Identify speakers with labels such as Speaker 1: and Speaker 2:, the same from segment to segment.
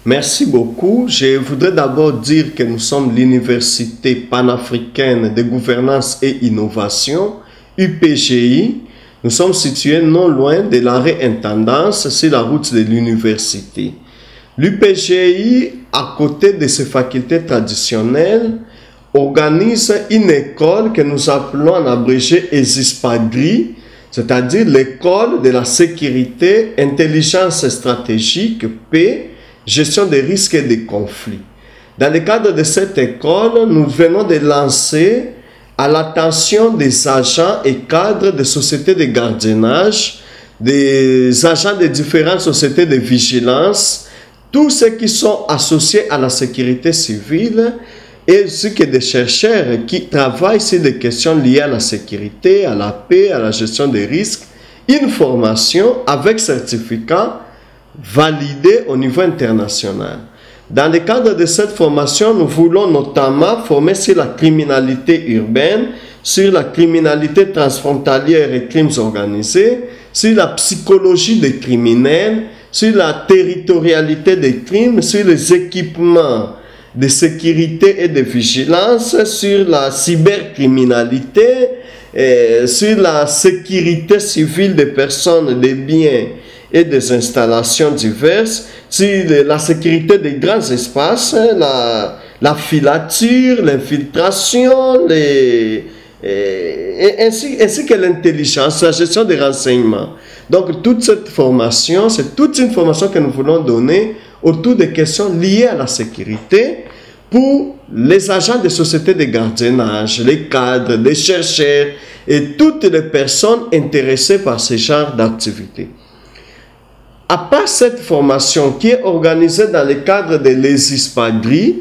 Speaker 1: Merci beaucoup. Je voudrais d'abord dire que nous sommes l'Université panafricaine de gouvernance et innovation, UPGI. Nous sommes situés non loin de l'arrêt Intendance sur la route de l'université. L'UPGI, à côté de ses facultés traditionnelles, organise une école que nous appelons en abrégé ESISPAGRI, c'est-à-dire l'école de la sécurité, intelligence stratégique, paix, gestion des risques et des conflits. Dans le cadre de cette école, nous venons de lancer à l'attention des agents et cadres des sociétés de gardiennage, des agents de différentes sociétés de vigilance, tous ceux qui sont associés à la sécurité civile et ceux qui sont des chercheurs qui travaillent sur des questions liées à la sécurité, à la paix, à la gestion des risques, une formation avec certificat validé au niveau international. Dans le cadre de cette formation, nous voulons notamment former sur la criminalité urbaine, sur la criminalité transfrontalière et crimes organisés, sur la psychologie des criminels, sur la territorialité des crimes, sur les équipements de sécurité et de vigilance, sur la cybercriminalité, sur la sécurité civile des personnes, des biens et des installations diverses, sur la sécurité des grands espaces, la filature, l'infiltration, ainsi que l'intelligence, la gestion des renseignements. Donc toute cette formation, c'est toute une formation que nous voulons donner autour des questions liées à la sécurité pour les agents des sociétés de gardiennage, les cadres, les chercheurs et toutes les personnes intéressées par ce genre d'activités. À part cette formation qui est organisée dans le cadre de l'ESISPAGRI,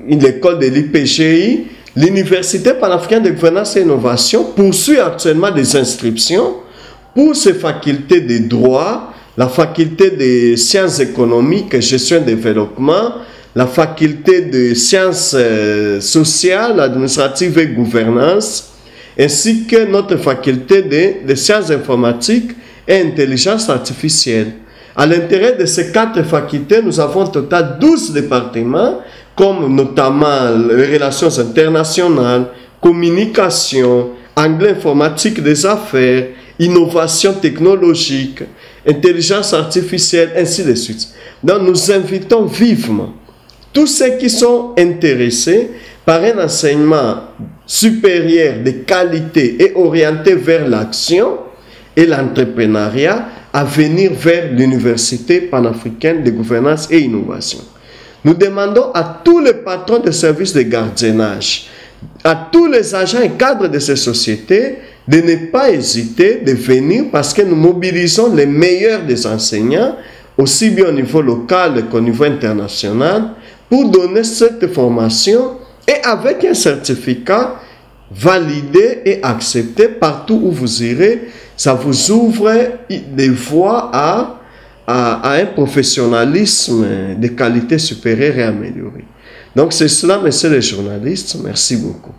Speaker 1: l'école de l'IPGI, l'Université panafricaine de gouvernance et innovation poursuit actuellement des inscriptions pour ses facultés de droit, la faculté de sciences économiques, gestion et développement, la faculté de sciences sociales, administratives et gouvernance, ainsi que notre faculté de sciences informatiques et intelligence artificielle. À l'intérieur de ces 4 facultés, nous avons au total 12 départements, comme notamment les relations internationales, communication, anglais informatique des affaires, innovation technologique, intelligence artificielle, ainsi de suite. Donc nous invitons vivement tous ceux qui sont intéressés par un enseignement supérieur de qualité et orienté vers l'action et l'entrepreneuriat à venir vers l'Université panafricaine de gouvernance et innovation. Nous demandons à tous les patrons de services de gardiennage, à tous les agents et cadres de ces sociétés de ne pas hésiter de venir parce que nous mobilisons les meilleurs des enseignants, aussi bien au niveau local qu'au niveau international, pour donner cette formation et avec un certificat validé et accepté partout où vous irez. Ça vous ouvre des voies à un professionnalisme de qualité supérieure et améliorée. Donc c'est cela, messieurs les journalistes. Merci beaucoup.